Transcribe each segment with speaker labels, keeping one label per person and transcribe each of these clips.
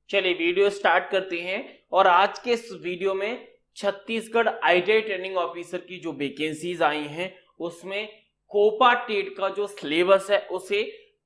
Speaker 1: चलिए video start करते हैं। और आज के इस वीडियो में छत्तीसगढ़ आईटीआई ट्रेनिंग ऑफिसर की जो वैकेंसीज आई हैं उसमें कोपा टेट का जो सिलेबस है उसे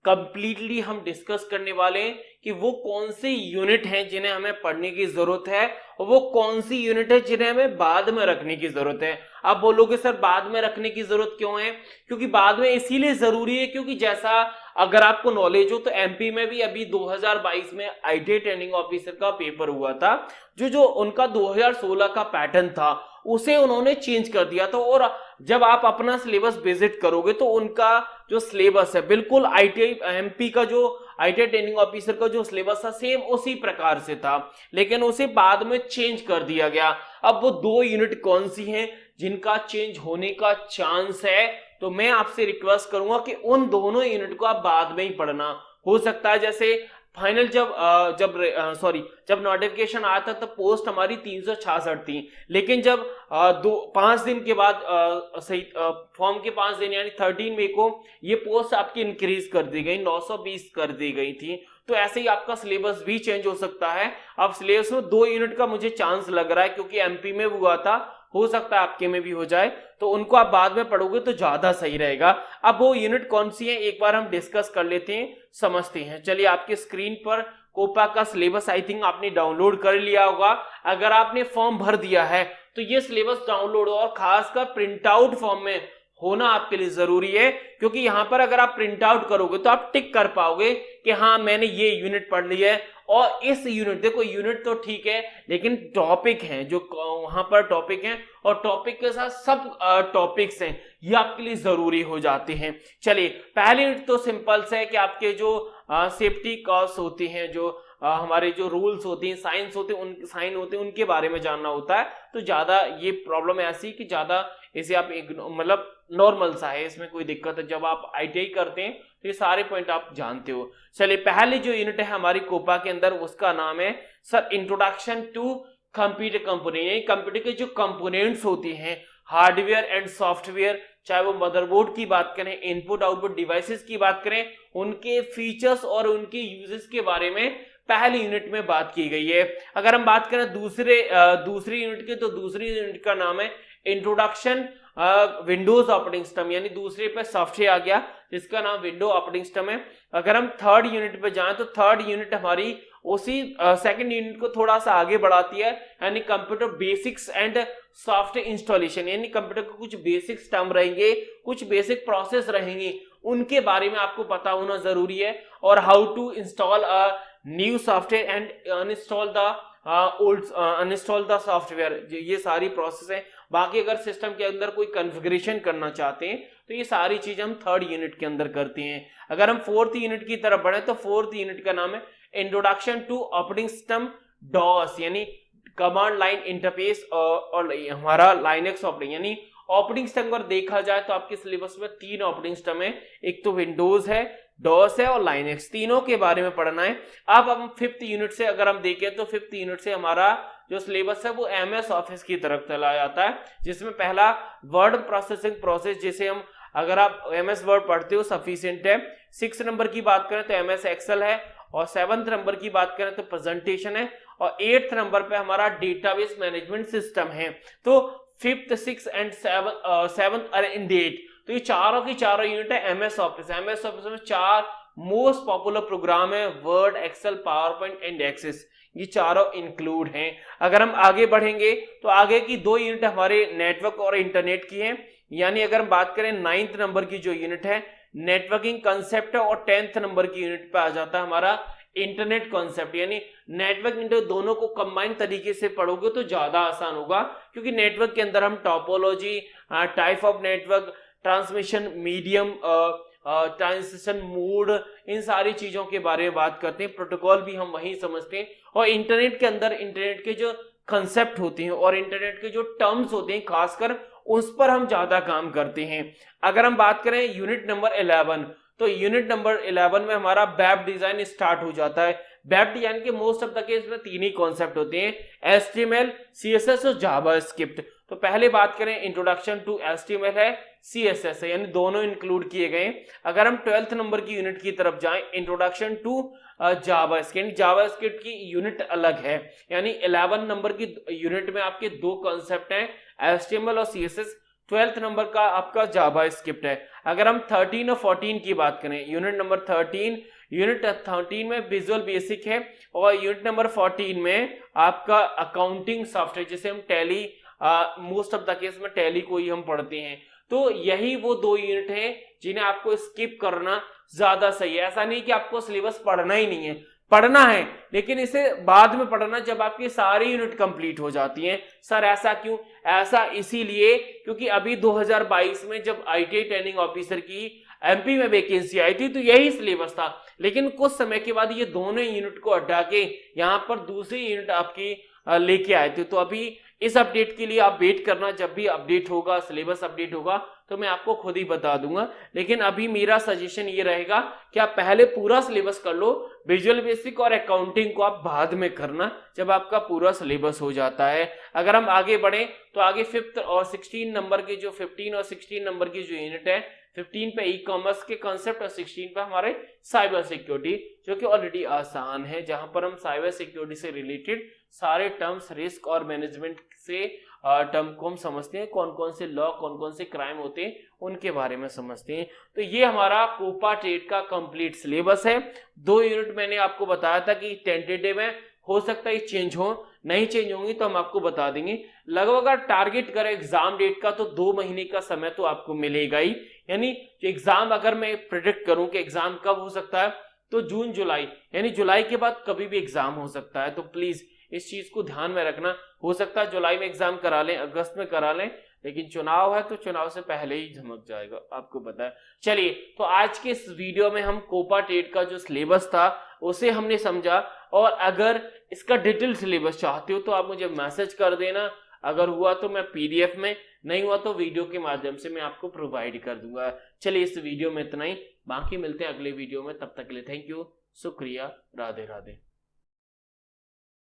Speaker 1: कंप्लीटली हम डिस्कस करने वाले हैं कि वो कौन से यूनिट हैं जिन्हें हमें पढ़ने की जरूरत है और वो कौन सी यूनिट है जिन्हें हमें बाद में रखने की जरूरत है। आप बोलोगे सर बाद में रखने की जरूरत क्यों है? क्योंकि बाद में इसीलिए जरूरी है क्योंकि जैसा अगर आपको नॉलेज हो तो एमपी में भी अभी 2022 में आईटीआई ट्रेनिंग ऑफिसर का पेपर हुआ था। जो उनका 2016 का पैटर्न था उसे उन्होंने चेंज कर दिया था। और जब आप अपना सिलेबस विजिट करोगे तो उनका जो सिलेबस है बिल्कुल आईटीआई एमपी का जो आईटीआई ट्रेनिंग ऑफिसर का जो सिलेबस था सेम उसी प्रकार से था, लेकिन उसे बाद में चेंज कर दिया गया। अब वो दो यूनिट कौन सी हैं जिनका चेंज होने का चांस है? तो मैं आपसे रिक्वेस्ट करूंगा कि उन दोनों यूनिट को आप बाद में ही पढ़ना। हो सकता है जैसे फाइनल जब नोटिफिकेशन आया था तब पोस्ट हमारी 366 थी, लेकिन जब 5 दिन के बाद फॉर्म के 5 दिन यानी 13 मई को ये पोस्ट आपकी इंक्रीज कर दी गई, 920 कर दी गई थी। तो ऐसे ही आपका सिलेबस भी चेंज हो सकता है। अब सिलेबस में 2 यूनिट का मुझे चांस लग रहा है क्योंकि एमपी में हुआ था, हो सकता है आपके में भी हो जाए, तो उनको आप बाद में पढ़ोगे तो ज्यादा सही रहेगा। अब वो यूनिट कौन सी है एक बार हम डिस्कस कर लेते हैं, समझते हैं। चलिए आपके स्क्रीन पर कोपा का सिलेबस आई थिंक आपने डाउनलोड कर लिया होगा। अगर आपने फॉर्म भर दिया है तो ये सिलेबस डाउनलोड और खासकर प्रिंट आउट फॉर्म में होना आपके लिए जरूरी है, क्योंकि यहां पर अगर आप प्रिंट आउट करोगे तो आप टिक कर पाओगे कि हाँ मैंने ये यूनिट पढ़ ली है। और इस यूनिट, देखो यूनिट तो ठीक है लेकिन टॉपिक हैं जो वहां पर टॉपिक हैं और टॉपिक के साथ सब टॉपिक्स हैं, ये आपके लिए जरूरी हो जाते हैं। चलिए पहली यूनिट तो सिंपल से है कि आपके जो सेफ्टी कॉस्ट होती हैं, जो हमारे जो रूल्स होते हैं, साइन होते हैं उनके बारे में जानना होता है। तो ज्यादा ये प्रॉब्लम ऐसी कि ज्यादा इसे आप मतलब नॉर्मल सा है, इसमें कोई दिक्कत है। जब आप आईटीआई करते हैं तो ये सारे पॉइंट आप जानते हो। चलिए पहली जो यूनिट है हमारी कोपा के अंदर उसका नाम है sir introduction to computer component. Computer के जो कंपोनेंट्स होती हैं, हार्डवेयर एंड सॉफ्टवेयर, चाहे वो मदरबोर्ड की बात करें, इनपुट आउटपुट डिवाइसेस की बात करें, उनके फीचर्स और उनके यूजेस के बारे में पहली यूनिट में बात की गई है। अगर हम बात करें दूसरी यूनिट की तो दूसरी यूनिट का नाम है इंट्रोडक्शन विंडोज ऑपरेटिंग सिस्टम, यानी दूसरे पे सॉफ्टवेयर आ गया जिसका नाम विंडो ऑपरेटिंग सिस्टम है। अगर हम थर्ड यूनिट पे जाएं तो थर्ड यूनिट हमारी उसी सेकंड यूनिट को थोड़ा सा आगे बढ़ाती है, यानी computer basics and software installation, यानी कंप्यूटर के कुछ बेसिक्स टर्म रहेंगे, कुछ बेसिक प्रोसेस रहेंगे, उनके बारे में आपको पता होना जरूरी है। और how to install a new software and uninstall the software, ये सारी प्रोसेस है। बाकी अगर सिस्टम के अंदर कोई कॉन्फ़िगरेशन करना चाहते हैं तो ये सारी चीजें हम थर्ड यूनिट के अंदर करते हैं। अगर हम फोर्थ यूनिट की तरफ बढ़े तो फोर्थ यूनिट का नाम है introduction to operating system DOS, यानी कमांड लाइन इंटरफेस और हमारा लाइनक्स ऑपरेटिंग, यानी ऑपरेटिंग सिस्टम अगर देखा जाए तो आपके सिलेबस में 3 ऑपरेटिंग सिस्टम है, एक तो विंडोज है, डॉस है और लाइनक्स, तीनों के बारे में पढ़ना है। अब हम 5th यूनिट से अगर हम देखें तो 5th यूनिट से हमारा जो सिलेबस है वो एमएस ऑफिस की तरफ चला जाता है, जिसमें पहला वर्ड प्रोसेसिंग प्रोसेस, जिसे हम अगर आप एमएस वर्ड पढ़ते हो सफिशिएंट है। 6 नंबर की बात करें तो एमएस एक्सेल है, और 7th नंबर की बात करें तो प्रेजेंटेशन है, और 8th नंबर पे हमारा डेटाबेस मैनेजमेंट सिस्टम है। तो 5th 6th and 7th and 8, तो ये चारों की चारों यूनिट है एमएस ऑफिस। एमएस ऑफिस में 4 मोस्ट पॉपुलर प्रोग्राम है, Word, Excel, PowerPoint and Access, ये चारों इंक्लूड हैं। अगर हम आगे बढ़ेंगे तो आगे की 2 यूनिट हमारे नेटवर्क और इंटरनेट की हैं, यानी अगर हम बात करें 9th नंबर की जो यूनिट है नेटवर्किंग कंसेप्ट है, और 10th नंबर की यूनिट पे आ जाता है हमारा इंटरनेट कॉन्सेप्ट, यानी नेटवर्क इंटरनेट दोनों को कंबाइन तरीके से पढ़ोगे तो ज्यादा आसान होगा, क्योंकि नेटवर्क के अंदर हम topology, type of network, transmission medium, transmission mode, इन सारी चीजों के बारे में बात करते हैं। प्रोटोकॉल भी हम वहीं समझते हैं, और इंटरनेट के अंदर इंटरनेट के जो कंसेप्ट होते हैं और इंटरनेट के जो टर्म्स होते हैं खासकर उस पर हम ज्यादा काम करते हैं। अगर हम बात करें यूनिट नंबर 11, तो यूनिट नंबर 11 में हमारा वेब डिजाइन स्टार्ट हो जाता है। वेब डिजाइन के मोस्ट ऑफ द केस में 3 ही कॉन्सेप्ट होते हैं, HTML, CSS और जावास्क्रिप्ट। तो पहले बात करें इंट्रोडक्शन टू HTML है, CSS है, यानी दोनों इंक्लूड किए गए। अगर हम 12th नंबर की यूनिट की तरफ जाएं, इंट्रोडक्शन टू जावास्क्रिप्ट की यूनिट अलग है, यानी 11 नंबर की यूनिट में आपके दो कॉन्सेप्ट हैं, HTML और CSS। 12th नंबर का आपका जावास्क्रिप्ट है। अगर हम 13 और 14 की बात करें, यूनिट नंबर 13 में विजुअल बेसिक है, और यूनिट नंबर 14 में आपका अकाउंटिंग सॉफ्टवेयर, जिसे हम tally, most of the case में टैली को ही हम पढ़ते हैं। तो यही वो दो यूनिट हैं जिन्हें आपको स्किप करना ज्यादा सही है। ऐसा नहीं कि आपको सिलेबस पढ़ना ही नहीं है, पढ़ना है, लेकिन इसे बाद में पढ़ना जब आपकी सारी यूनिट कंप्लीट हो जाती हैं। सर ऐसा क्यों? ऐसा इसीलिए क्योंकि अभी 2022 में जब ITI ट्रेनिंग ऑफिसर की MP में वैकेंसी आई थी तो यही सिलेबस था, लेकिन कुछ समय के बाद ये दोनों यूनिट को हटा के यहाँ पर दूसरी यूनिट आपकी लेके आए थे। तो अभी इस अपडेट के लिए आप वेट करना, जब भी अपडेट होगा, सिलेबस अपडेट होगा तो मैं आपको खुद ही बता दूंगा। लेकिन अभी मेरा सजेशन ये रहेगा कि आप पहले पूरा सिलेबस कर लो, विजुअल बेसिक और अकाउंटिंग को आप बाद में करना जब आपका पूरा सिलेबस हो जाता है। अगर हम आगे बढ़े तो आगे 15 और 16 नंबर की जो 15 और 16 नंबर की जो यूनिट है, 15 पे ई-कॉमर्स के कॉन्सेप्ट और 16 पे हमारे साइबर सिक्योरिटी, जो कि ऑलरेडी आसान है, जहां पर हम साइबर सिक्योरिटी से रिलेटेड सारे टर्म्स, रिस्क और मैनेजमेंट से टर्म को हम समझते हैं, कौन कौन से लॉ, कौन कौन से क्राइम होते हैं उनके बारे में समझते हैं। तो ये हमारा कोपा टेट का कंप्लीट सिलेबस है। 2 यूनिट मैंने आपको बताया था कि टेंटेटिव है, हो सकता है चेंज हो, नहीं चेंज होंगी तो हम आपको बता देंगे। लगभग अगर टारगेट करें एग्जाम डेट का तो 2 महीने का समय तो आपको मिलेगा ही, यानी एग्जाम अगर मैं प्रिडिक्ट करूं कि एग्जाम कब हो सकता है तो जून जुलाई, यानी जुलाई के बाद कभी भी एग्जाम हो सकता है। तो प्लीज इस चीज को ध्यान में रखना। हो सकता है जुलाई में एग्जाम करा लें, अगस्त में करा लें, लेकिन चुनाव है तो चुनाव से पहले ही झमक जाएगा, आपको पता है। चलिए, तो आज के इस वीडियो में हम कोपा टेट का जो सिलेबस था उसे हमने समझा, और अगर इसका डिटेल सिलेबस चाहते हो तो आप मुझे मैसेज कर देना। अगर हुआ तो मैं PDF में, नहीं हुआ तो वीडियो के माध्यम से मैं आपको प्रोवाइड कर दूंगा। चलिए, इस वीडियो में इतना ही, बाकी मिलते हैं अगले वीडियो में। तब तक के लिए थैंक यू, शुक्रिया, राधे राधे।